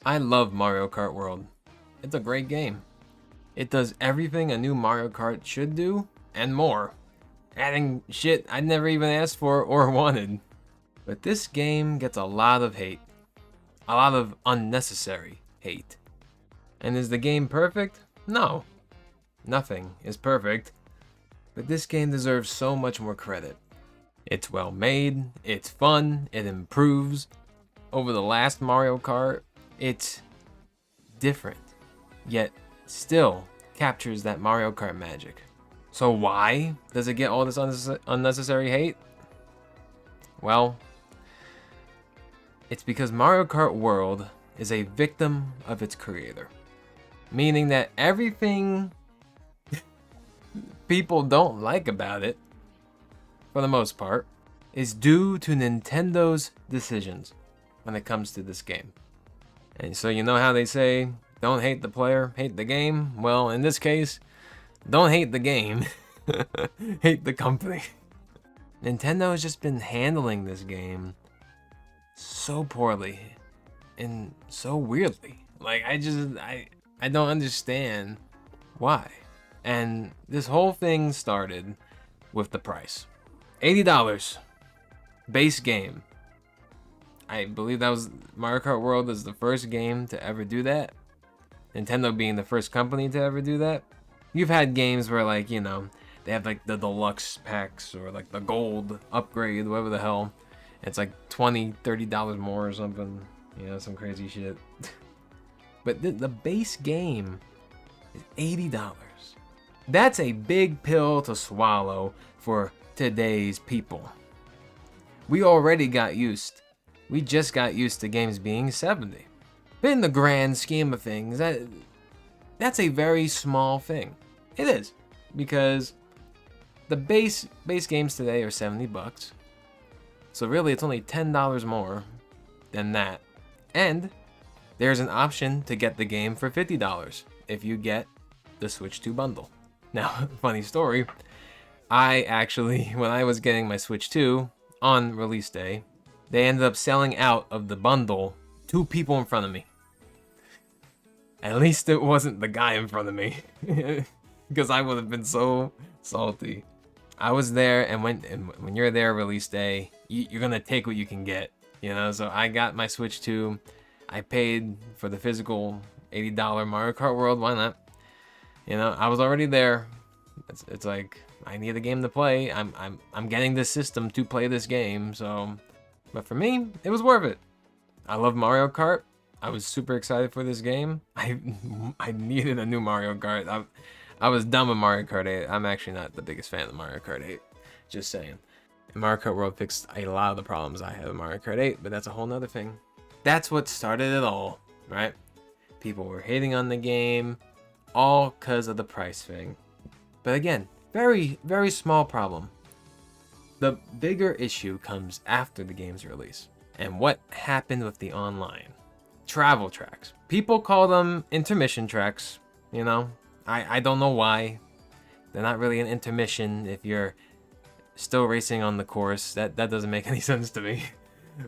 I love Mario Kart World. It's a great game. It does everything a new Mario Kart should do, and more. Adding shit I never even asked for or wanted. But this game gets a lot of hate. A lot of unnecessary hate. And is the game perfect? No. Nothing is perfect. But this game deserves so much more credit. It's well made, it's fun, it improves. Over the last Mario Kart, it's different, yet still captures that Mario Kart magic. So why does it get all this unnecessary hate? Well, it's because Mario Kart World is a victim of its creator. Meaning that everything people don't like about it, for the most part, is due to Nintendo's decisions when it comes to this game. And so you know how they say, don't hate the player, hate the game? Well, in this case, don't hate the game, hate the company. Nintendo has just been handling this game so poorly and so weirdly. Like, I don't understand why. And this whole thing started with the price. $80 base game. I believe that was Mario Kart World is the first game to ever do that. Nintendo being the first company to ever do that. You've had games where, like, you know, they have like the deluxe packs or like the gold upgrade, whatever the hell. It's like $20, $30 more or something. You know, some crazy shit. But the base game is $80. That's a big pill to swallow for today's people. We already got used. We just got used to games being $70. But in the grand scheme of things, that's a very small thing. It is. Because the base games today are $70. So really it's only $10 more than that. And there's an option to get the game for $50 if you get the Switch 2 bundle. Now, funny story, I actually, when I was getting my Switch 2 on release day, they ended up selling out of the bundle 2 people in front of me. At least it wasn't the guy in front of me, because I would have been so salty. I was there, and when you're there release day, you're gonna take what you can get, you know. So I got my Switch 2. I paid for the physical $80 Mario Kart World. Why not? You know, I was already there. It's like I need a game to play. I'm getting this system to play this game. So, but for me, it was worth it. I love Mario Kart. I was super excited for this game. I needed a new Mario Kart. I was done with Mario Kart 8. I'm actually not the biggest fan of Mario Kart 8. Just saying. And Mario Kart World fixed a lot of the problems I had with Mario Kart 8, but that's a whole nother thing. That's what started it all, right? People were hating on the game, all because of the price thing. But again, very, very small problem. The bigger issue comes after the game's release. And what happened with the online? Travel tracks. People call them intermission tracks, you know? I don't know why. They're not really an intermission if you're still racing on the course. That doesn't make any sense to me.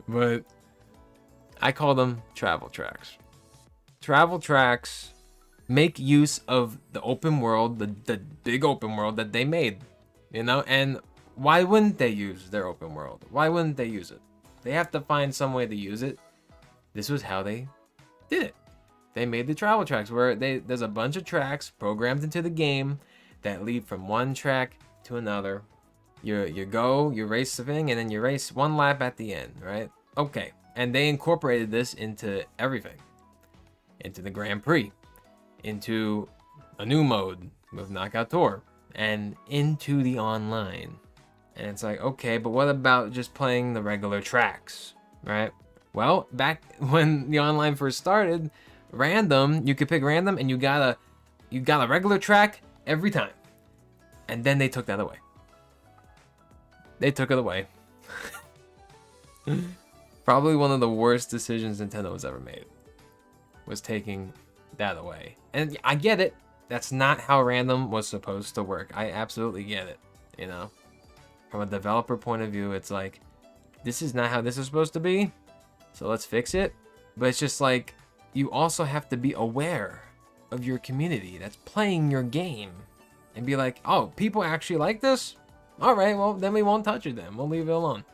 But I call them travel tracks. Travel tracks make use of the open world, the big open world that they made, you know? And why wouldn't they use their open world? Why wouldn't they use it? They have to find some way to use it. This was how they did it. They made the travel tracks where there's a bunch of tracks programmed into the game that lead from one track to another. You race the thing, and then you race one lap at the end, right? Okay. And they incorporated this into everything. Into the Grand Prix. Into a new mode with Knockout Tour. And into the online. And it's like, okay, but what about just playing the regular tracks, right? Well, back when the online first started, you could pick random, and you got a regular track every time. And then they took that away. They took it away. Probably one of the worst decisions Nintendo has ever made was taking that away. And I get it. That's not how random was supposed to work. I absolutely get it, you know? From a developer point of view, it's like, this is not how this is supposed to be, so let's fix it. But it's just like, you also have to be aware of your community that's playing your game and be like, oh, people actually like this? All right, well, then we won't touch it then. We'll leave it alone.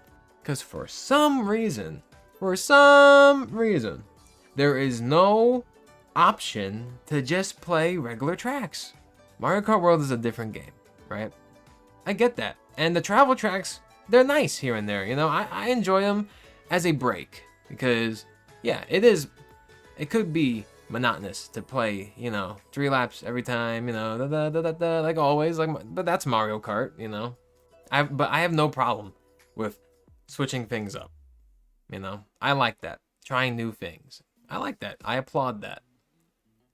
Because for some reason, there is no option to just play regular tracks. Mario Kart World is a different game, right? I get that. And the travel tracks, they're nice here and there. You know, I enjoy them as a break because, yeah, it could be monotonous to play, you know, 3 laps every time, you know, like always, but that's Mario Kart, you know. But I have no problem with switching things up, you know. I like that. Trying new things. I like that. I applaud that.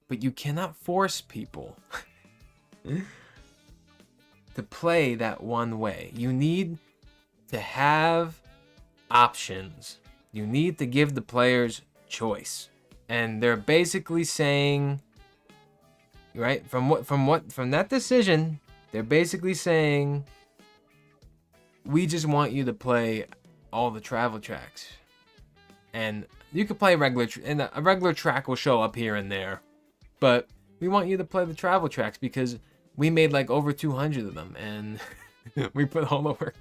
But you cannot force people to play that one way. You need to have options. You need to give the players choice. And they're basically saying, right, from that decision, they're basically saying, we just want you to play all the travel tracks. And you could play and a regular track will show up here and there. But we want you to play the travel tracks because we made like over 200 of them and we put all the work.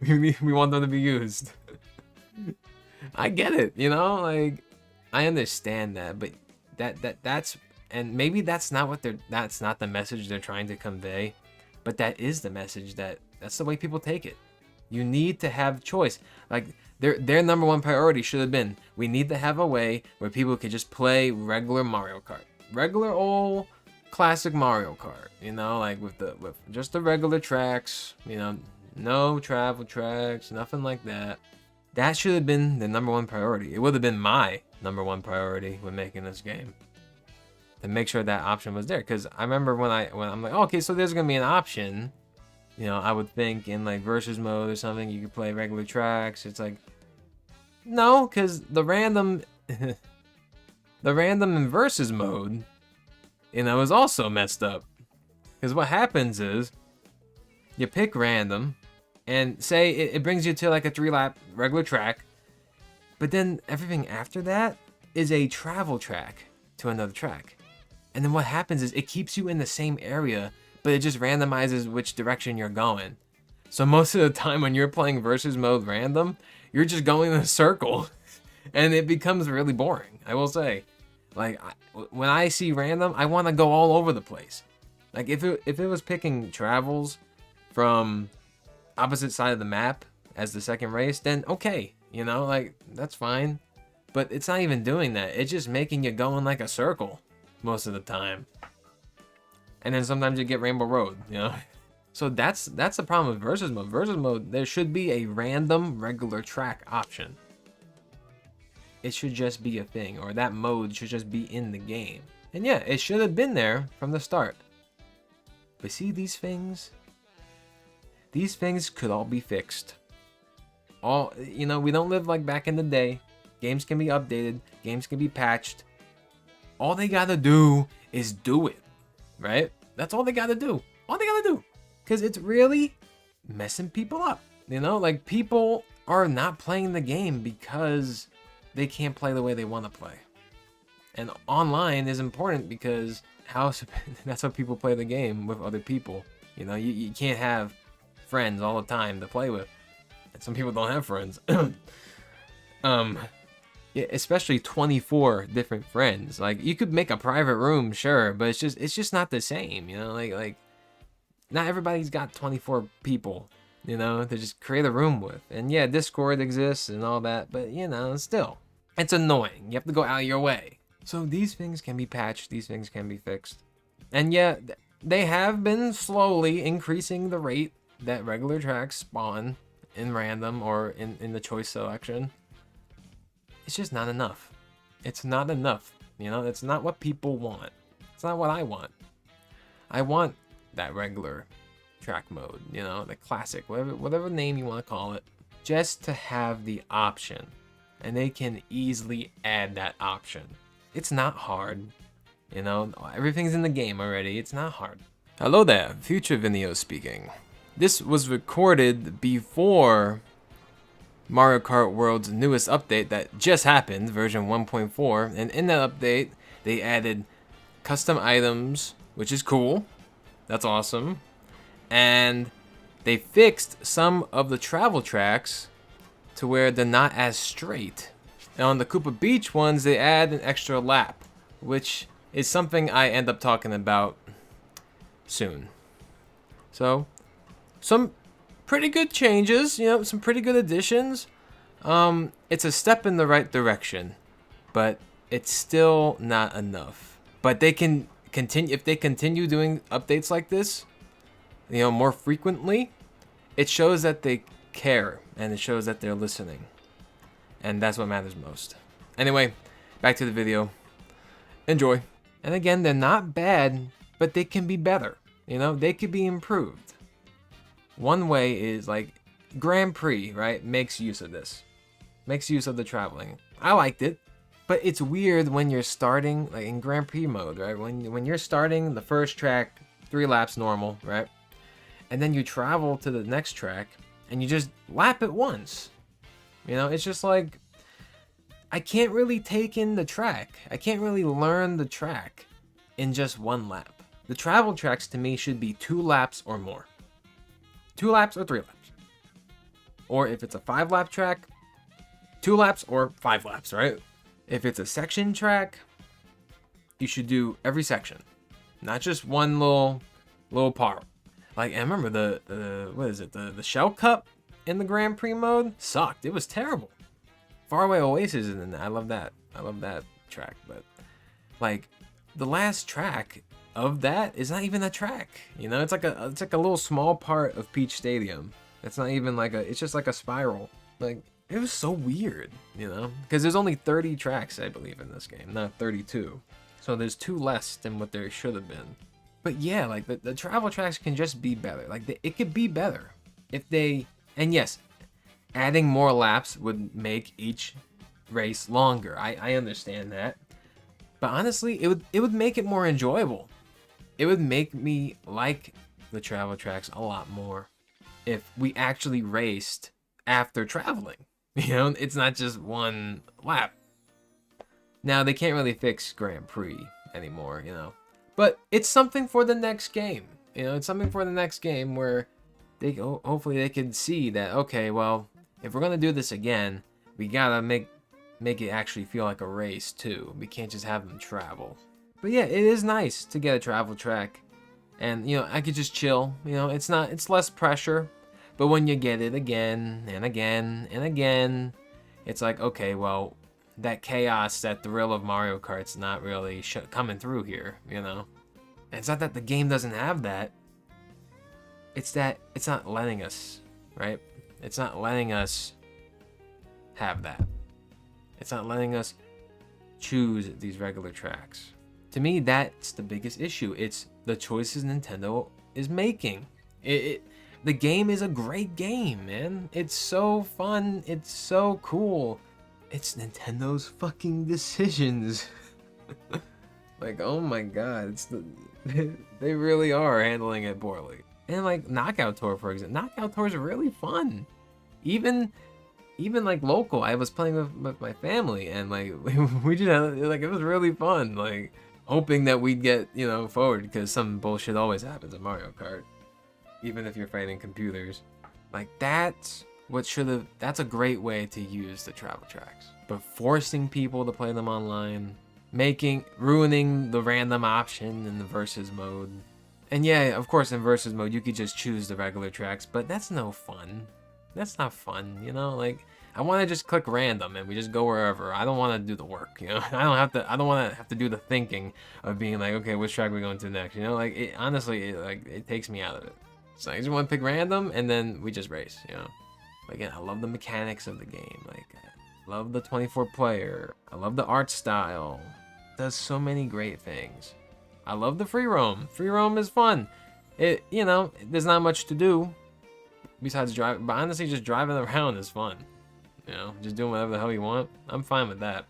we want them to be used. I get it, you know, like I understand that, but that's and maybe that's not the message they're trying to convey, but that is the message that's the way people take it. You need to have choice. Like their number one priority should have been, we need to have a way where people could just play regular Mario Kart. Regular old classic Mario Kart, you know, like with just the regular tracks, you know, no travel tracks, nothing like that. That should have been the number one priority. It would have been my number one priority when making this game, to make sure that option was there. Because I remember when I'm like, oh, okay, so there's gonna be an option, you know, I would think in like versus mode or something, you could play regular tracks. It's like, no, because the random in versus mode, you know, is also messed up. Because what happens is, you pick random, and say it brings you to like a 3-lap regular track, but then everything after that is a travel track to another track. And then what happens is it keeps you in the same area, but it just randomizes which direction you're going. So most of the time when you're playing versus mode random, you're just going in a circle, and it becomes really boring, I will say. Like, when I see random, I want to go all over the place. Like, if it was picking travels from opposite side of the map as the second race, then okay, you know, like, that's fine. But it's not even doing that. It's just making you go in like a circle most of the time. And then sometimes you get Rainbow Road, you know? So that's the problem with versus mode. Versus mode, there should be a random regular track option. It should just be a thing, or that mode should just be in the game. And yeah, it should have been there from the start. But see, these things could all be fixed. All, you know, we don't live like back in the day. Games can be updated, games can be patched. All they gotta do is do it, right? That's all they gotta do. All they gotta do. Because it's really messing people up, you know? Like, people are not playing the game because they can't play the way they want to play. And online is important because that's how people play the game, with other people. You know, you can't have friends all the time to play with. And some people don't have friends. Yeah, especially 24 different friends. Like, you could make a private room, sure, but it's just not the same, you know? Like not everybody's got 24 people, you know, to just create a room with. And yeah, Discord exists and all that, but you know, still, it's annoying. You have to go out of your way. So these things can be patched, these things can be fixed. And yeah, they have been slowly increasing the rate that regular tracks spawn in random or in the choice selection. It's just not enough. It's not enough, you know? It's not what people want. It's not what I want. I want that regular track mode, you know, the classic, whatever name you want to call it, just to have the option. And they can easily add that option. It's not hard, you know, everything's in the game already. It's not hard. Hello there, Future Vineo speaking. This was recorded before Mario Kart World's newest update that just happened, version 1.4, and in that update, they added custom items, which is cool. That's awesome. And they fixed some of the travel tracks to where they're not as straight. And on the Koopa Beach ones, they add an extra lap, which is something I end up talking about soon. So, some pretty good changes, you know, some pretty good additions. It's a step in the right direction, but it's still not enough. But they can continue, if they continue doing updates like this, you know, more frequently, it shows that they care and it shows that they're listening. And that's what matters most. Anyway, back to the video. Enjoy. And again, they're not bad, but they can be better. You know, they could be improved. One way is like Grand Prix, right? Makes use of this. Makes use of the traveling. I liked it, but it's weird when you're starting like in Grand Prix mode, right? When you're starting the first track, 3 laps normal, right? And then you travel to the next track and you just lap it once. You know, it's just like I can't really take in the track. I can't really learn the track in just 1 lap. The travel tracks to me should be 2 laps or more. 2 laps or 3 laps. Or if it's a 5-lap track, 2 laps or 5 laps, right? If it's a section track, you should do every section, not just one little part. Like, I remember the what is it? The Shell Cup in the Grand Prix mode sucked. It was terrible. Faraway Oasis, and I love that. I love that track, but like the last track of that is not even a track. You know, it's like a little small part of Peach Stadium. It's not even like it's just like a spiral. Like, it was so weird, you know, because there's only 30 tracks, I believe, in this game, not 32. So there's 2 less than what there should have been. But yeah, like the travel tracks can just be better. Like it could be better if they, and yes, adding more laps would make each race longer. I understand that. But honestly, it would make it more enjoyable. It would make me like the travel tracks a lot more if we actually raced after traveling. You know, it's not just 1 lap. Now, they can't really fix Grand Prix anymore, you know. But it's something for the next game. You know, it's something for the next game where they hopefully they can see that, okay, well, if we're going to do this again, we got to make it actually feel like a race too. We can't just have them travel. But yeah, it is nice to get a travel track. And, you know, I could just chill. You know, it's less pressure. But when you get it again and again and again, it's like, okay, well, that chaos, that thrill of Mario Kart's not really coming through here, you know? And it's not that the game doesn't have that. It's that it's not letting us, right? It's not letting us have that. It's not letting us choose these regular tracks. To me, that's the biggest issue. It's the choices Nintendo is making. The game is a great game, man. It's so fun. It's so cool. It's Nintendo's fucking decisions. Like, oh my god, they really are handling it poorly. And like Knockout Tour, for example, Knockout Tour is really fun. Even like local, I was playing with my family, and like we just had, like, it was really fun. Like, hoping that we'd get, you know, forward, because some bullshit always happens in Mario Kart, even if you're fighting computers. Like, that's a great way to use the travel tracks. But forcing people to play them online, ruining the random option in the versus mode. And yeah, of course, in versus mode, you could just choose the regular tracks, but that's no fun. That's not fun, you know? Like, I want to just click random and we just go wherever. I don't want to do the work, you know? I don't want to have to do the thinking of being like, okay, which track are we going to next? You know, like, honestly, it takes me out of it. So I just want to pick random and then we just race, you know? Again, I love the mechanics of the game. Like, I love the 24 player. I love the art style. It does so many great things. I love the free roam. Free roam is fun. You know, there's not much to do besides drive, but honestly, just driving around is fun. You know, just doing whatever the hell you want. I'm fine with that.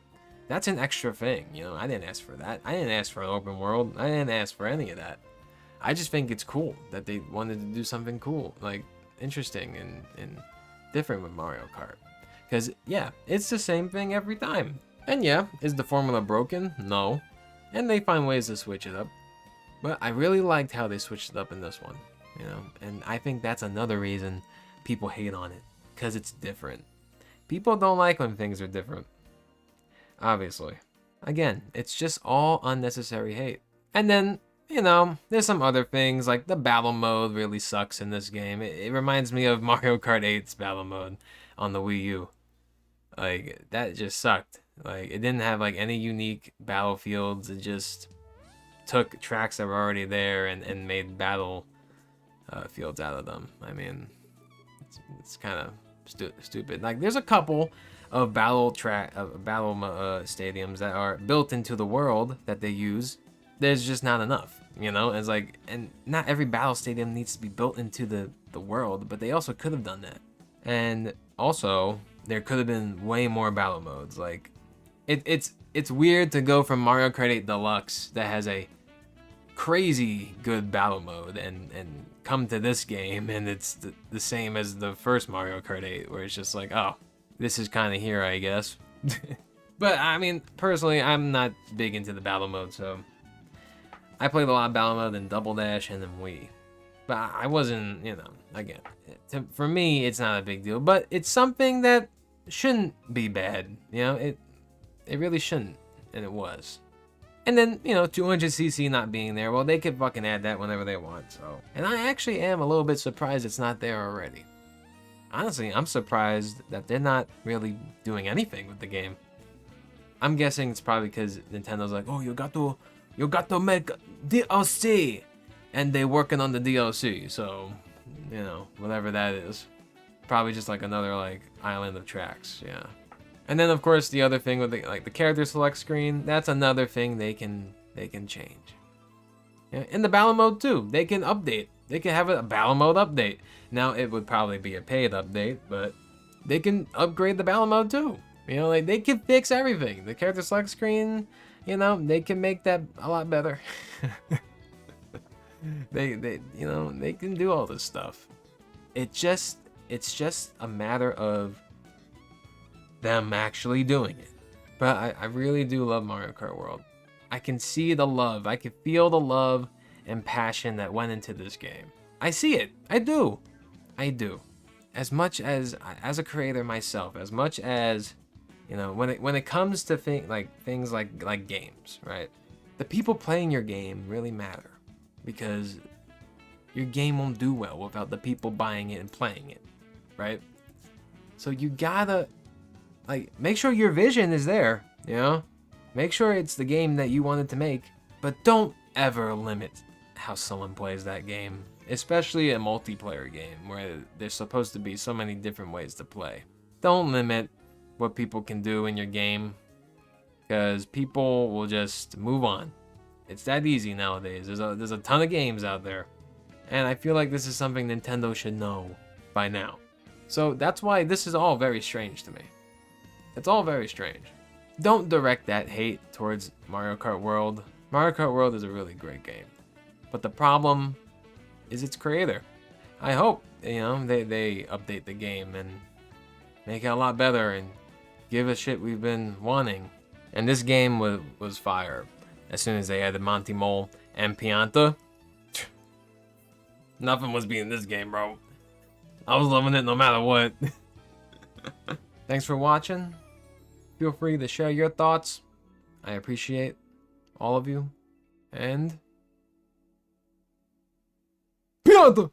That's an extra thing, you know. I didn't ask for that. I didn't ask for an open world. I didn't ask for any of that. I just think it's cool that they wanted to do something cool, like interesting and different with Mario Kart. Because, yeah, it's the same thing every time. And yeah, is the formula broken? No. And they find ways to switch it up. But I really liked how they switched it up in this one, you know? And I think that's another reason people hate on it, because it's different. People don't like when things are different, obviously. Again, it's just all unnecessary hate. And then, you know, there's some other things, like the battle mode really sucks in this game. It reminds me of Mario Kart 8's battle mode on the Wii U. Like, that just sucked. Like, it didn't have, like, any unique battlefields. It just took tracks that were already there and made battle fields out of them. I mean, it's kind of stupid. Like, there's a couple of stadiums that are built into the world that they use. There's just not enough, you know? It's like, and not every battle stadium needs to be built into the world, but they also could have done that. And also, there could have been way more battle modes. Like, it's weird to go from Mario Kart 8 Deluxe that has a crazy good battle mode and come to this game and it's the same as the first Mario Kart 8, where it's just like, oh, this is kind of here, I guess. But I mean, personally, I'm not big into the battle mode, so I played a lot of battle mode in Double Dash and then Wii. But I wasn't, you know, again, for me, it's not a big deal, but it's something that shouldn't be bad, you know? It really shouldn't, and it was. And then, you know, 200cc not being there, well, they could fucking add that whenever they want, so. And I actually am a little bit surprised it's not there already. Honestly, I'm surprised that they're not really doing anything with the game. I'm guessing it's probably because Nintendo's like, oh, you got to make DLC, and they're working on the DLC, so, you know, whatever that is. Probably just like another, like, island of tracks, yeah. And then, of course, the other thing with the character select screen, that's another thing they can change. Yeah, in the battle mode too, they can update. They can have a battle mode update. Now, it would probably be a paid update, but they can upgrade the battle mode too. You know, like, they can fix everything. The character select screen, you know, they can make that a lot better. they you know, they can do all this stuff. It's just a matter of them actually doing it. But I really do love Mario Kart World. I can see the love. I can feel the love and passion that went into this game. I see it. I do. As much as a creator myself, as much as, you know, when it comes to things like games, right? The people playing your game really matter, because your game won't do well without the people buying it and playing it, right? So you gotta, like, make sure your vision is there, you know? Make sure it's the game that you wanted to make, but don't ever limit how someone plays that game, especially a multiplayer game where there's supposed to be so many different ways to play. Don't limit what people can do in your game, because people will just move on. It's that easy nowadays. There's a ton of games out there, and I feel like this is something Nintendo should know by now. So that's why this is all very strange to me. It's all very strange. Don't direct that hate towards Mario Kart World. Mario Kart World is a really great game, but the problem is its creator. I hope, you know, they update the game and make it a lot better and give us shit we've been wanting. And this game was fire. As soon as they added Monty Mole and Pianta, nothing was beating this game, bro. I was loving it no matter what. Thanks for watching. Feel free to share your thoughts. I appreciate all of you. And Pianta!